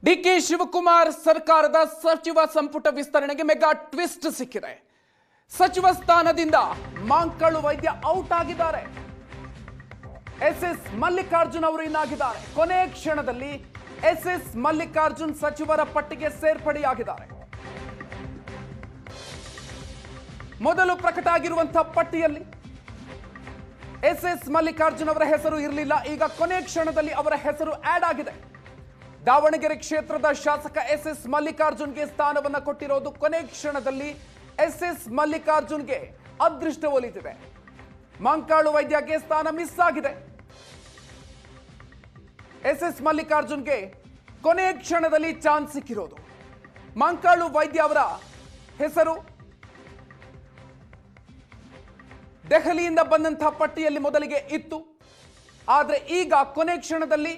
DK Shivakumar ಸರ್ಕಾರದ ಸಚಿವ ಸಂಪುಟ ವಿಸ್ತರಣೆಗೆ ಮೆಗಾ ಟ್ವಿಸ್ಟ್ ಸಿಕ್ಕಿದೆ. ಸಚಿವ ಸ್ಥಾನದಿಂದ ಮಾಂಕಳು ವೈದ್ಯ ಔಟ್ ಆಗಿದ್ದಾರೆ. ಎಸ್ಎಸ್ ಮಲ್ಲಿಕಾರ್ಜುನ್ ಅವರು ಇನ್ನಾಗಿದ್ದಾರೆ. ಕೊನೆ ಕ್ಷಣದಲ್ಲಿ ಎಸ್ಎಸ್ ಮಲ್ಲಿಕಾರ್ಜುನ್ ಸಚಿವರ ಪಟ್ಟಿಗೆ ಸೇರ್ಪಡೆಯಾಗಿದ್ದಾರೆ. ಮೊದಲು ಪ್ರಕಟ ಆಗಿರುವಂತಹ ಪಟ್ಟಿಯಲ್ಲಿ ಎಸ್ಎಸ್ ಮಲ್ಲಿಕಾರ್ಜುನ್ ಅವರ ಹೆಸರು ಇರಲಿಲ್ಲ. ಈಗ ಕೊನೆ ಕ್ಷಣದಲ್ಲಿ ಅವರ ಹೆಸರು ಆಡ್ ಆಗಿದೆ. ದಾವಣಗೆರೆ ಕ್ಷೇತ್ರದ ಶಾಸಕ ಎಸ್ಎಸ್ ಮಲ್ಲಿಕಾರ್ಜುನ್ಗೆ ಸ್ಥಾನವನ್ನು ಕೊಟ್ಟಿರೋದು ಕೊನೆ ಕ್ಷಣದಲ್ಲಿ ಎಸ್ಎಸ್ ಮಲ್ಲಿಕಾರ್ಜುನ್ಗೆ ಅದೃಷ್ಟ ಒಲಿತಿದೆ. ಮಂಕಾಳು ವೈದ್ಯಗೆ ಸ್ಥಾನ ಮಿಸ್ ಆಗಿದೆ. ಎಸ್ಎಸ್ ಮಲ್ಲಿಕಾರ್ಜುನ್ಗೆ ಕೊನೆ ಕ್ಷಣದಲ್ಲಿ ಚಾನ್ಸ್ ಸಿಕ್ಕಿರೋದು. ಮಂಕಾಳು ವೈದ್ಯ ಅವರ ಹೆಸರು ದೆಹಲಿಯಿಂದ ಬಂದಂತಹ ಪಟ್ಟಿಯಲ್ಲಿ ಮೊದಲಿಗೆ ಇತ್ತು. ಆದರೆ ಈಗ ಕೊನೆ ಕ್ಷಣದಲ್ಲಿ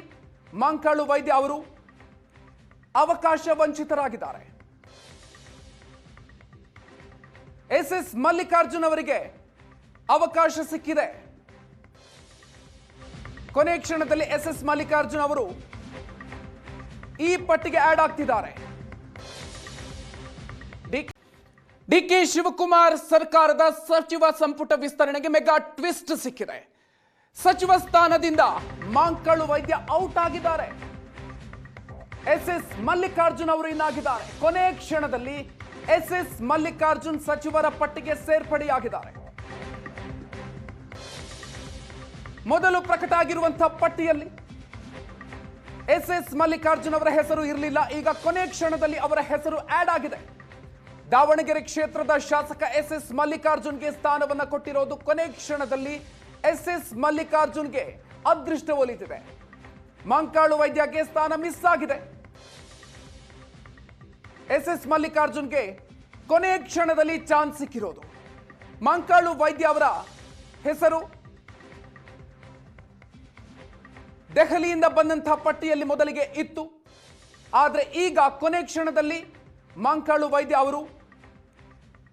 ಮಂಕಾಳು ವೈದ್ಯ ಅವರು ಅವಕಾಶ ವಂಚಿತರಾಗಿದ್ದಾರೆ. ಎಸ್ಎಸ್ ಮಲ್ಲಿಕಾರ್ಜುನ್ ಅವರಿಗೆ ಅವಕಾಶ ಸಿಕ್ಕಿದೆ. ಕೊನೆ ಕ್ಷಣದಲ್ಲಿ ಎಸ್ಎಸ್ ಮಲ್ಲಿಕಾರ್ಜುನ್ ಅವರು ಈ ಪಟ್ಟಿಗೆ ಆಡ್ ಆಗ್ತಿದ್ದಾರೆ. ಡಿಕೆ ಶಿವಕುಮಾರ್ ಸರ್ಕಾರದ ಸಚಿವ ಸಂಪುಟ ವಿಸ್ತರಣೆಗೆ ಮೆಗಾ ಟ್ವಿಸ್ಟ್ ಸಿಕ್ಕಿದೆ. ಸಚಿವ ಸ್ಥಾನದಿಂದ ಮಾಂಕಳು ವೈದ್ಯ ಔಟ್ ಆಗಿದ್ದಾರೆ. ಎಸ್ಎಸ್ ಮಲ್ಲಿಕಾರ್ಜುನ್ ಅವರು ಇನ್ನಾಗಿದ್ದಾರೆ. ಕೊನೆ ಕ್ಷಣದಲ್ಲಿ ಎಸ್ಎಸ್ ಮಲ್ಲಿಕಾರ್ಜುನ್ ಸಚಿವರ ಪಟ್ಟಿಗೆ ಸೇರ್ಪಡೆಯಾಗಿದ್ದಾರೆ. ಮೊದಲು ಪ್ರಕಟ ಆಗಿರುವಂತಹ ಪಟ್ಟಿಯಲ್ಲಿ ಎಸ್ಎಸ್ ಮಲ್ಲಿಕಾರ್ಜುನ್ ಅವರ ಹೆಸರು ಇರಲಿಲ್ಲ. ಈಗ ಕೊನೆ ಕ್ಷಣದಲ್ಲಿ ಅವರ ಹೆಸರು ಆಡ್ ಆಗಿದೆ. ದಾವಣಗೆರೆ ಕ್ಷೇತ್ರದ ಶಾಸಕ ಎಸ್ಎಸ್ ಮಲ್ಲಿಕಾರ್ಜುನ್ಗೆ ಸ್ಥಾನವನ್ನು ಕೊಟ್ಟಿರೋದು ಕೊನೆ ಕ್ಷಣದಲ್ಲಿ ಎಸ್ಎಸ್ ಮಲ್ಲಿಕಾರ್ಜುನ್ಗೆ ಅದೃಷ್ಟ ಒಲಿತಿದೆ. ಮಂಕಾಳು ವೈದ್ಯಗೆ ಸ್ಥಾನ ಮಿಸ್ ಆಗಿದೆ. ಎಸ್ಎಸ್ ಮಲ್ಲಿಕಾರ್ಜುನ್ಗೆ ಕೊನೆ ಕ್ಷಣದಲ್ಲಿ ಚಾನ್ಸ್ ಸಿಕ್ಕಿರೋದು. ಮಂಕಾಳು ವೈದ್ಯ ಅವರ ಹೆಸರು ದೆಹಲಿಯಿಂದ ಬಂದಂತಹ ಪಟ್ಟಿಯಲ್ಲಿ ಮೊದಲಿಗೆ ಇತ್ತು. ಆದರೆ ಈಗ ಕೊನೆ ಕ್ಷಣದಲ್ಲಿ ಮಂಕಾಳು ವೈದ್ಯ ಅವರು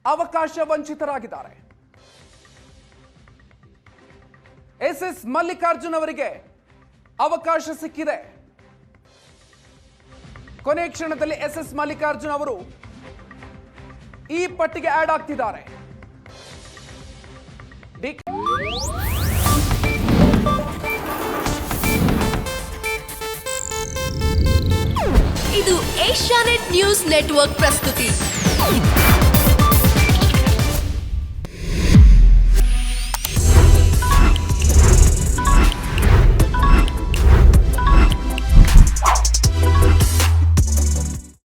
ಅವಕಾಶ ವಂಚಿತರಾಗಿದ್ದಾರೆ. ಎಸ್ಎಸ್ ಮಲ್ಲಿಕಾರ್ಜುನ್ ಅವರಿಗೆ ಅವಕಾಶ ಸಿಕ್ಕಿದೆ. ಕೊನೆ ಕ್ಷಣದಲ್ಲಿ ಎಸ್ಎಸ್ ಮಲ್ಲಿಕಾರ್ಜುನ್ ಅವರು ಈ ಪಟ್ಟಿಗೆ ಆಡ್ ಆಗ್ತಿದ್ದಾರೆ. ಇದು ಏಷ್ಯಾನೆಟ್ ನ್ಯೂಸ್ ನೆಟ್ವರ್ಕ್ ಪ್ರಸ್ತುತಿ.